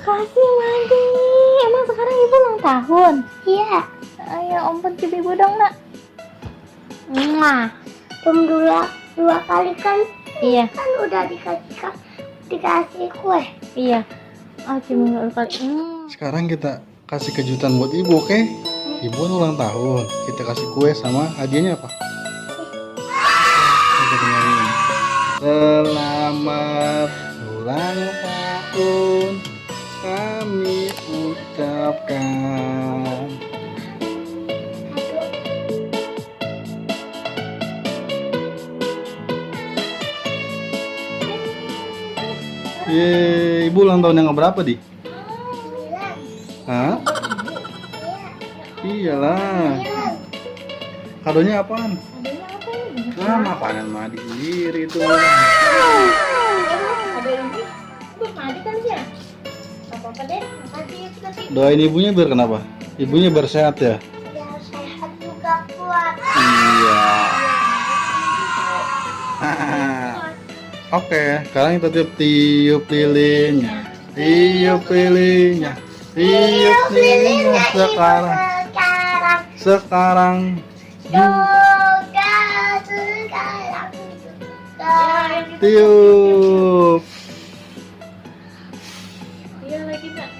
Makasih Madi. Emang sekarang ibu ulang tahun? Iya. Ayo om cium ibu dong nak. Mwah. Cium dua kali kan? Iya. Kan udah dikasih kue. Iya. Oh cium dulu kali. Sekarang kita kasih kejutan buat ibu, oke? Ibu kan ulang tahun. Kita kasih kue sama hadiahnya apa? Kita dengerin. Selamat ulang tahun kami ucapkan. Yeay, ibu ulang tahun yang berapa di? Hah? Iyalah. Kadonya apaan? Adanya apa ini? Nah, makanan Madi sendiri itu. Ada ini. Itu Madi kan sih ya? Gak apa-apa deh. Makasih ya kita sih. Doain ibunya biar kenapa? Ibunya biar sehat ya? Biar sehat juga kuat. Iya. Oke, sekarang kita tiup lilinnya. Tiup lilinnya. Tiup lilinnya sekarang. Sekarang. Juga sekarang. Tiup. Iya lagi nak.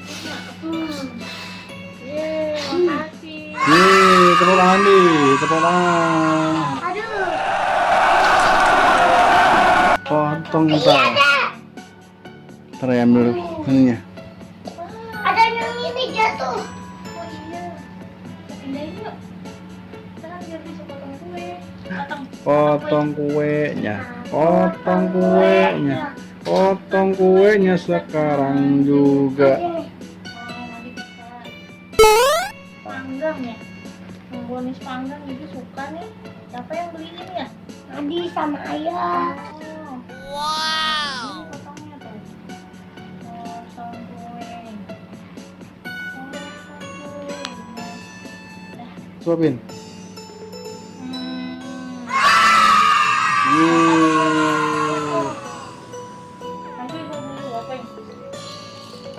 Yeay, makasih. Yeay, tepuk tangan di, tepuk tangan. Aduh. Potong ntar. Ntar ya ambil ininya. Ada yang ini jatuh. Oh iya. Pindahin yuk. Sekarang biar bisa potong kue. Potong kuenya. Potong kuenya. Potong kuenya sekarang juga. Oh, Madi bisa. Panggang ya. Yang bonus panggang itu suka nih. Siapa yang beliin ya? Adi sama ayah. Oh. Wow. Ini potongnya tuh. Potong kue. Potong kue. Suapin. Hmm. Yeay. Nanti ibu dulu apa ini?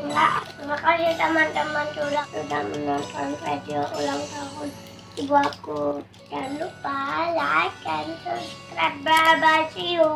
Enggak, terima kasih teman-teman sudah menonton video ulang tahun ibu aku. Jangan lupa like dan subscribe. Bye bye, see you.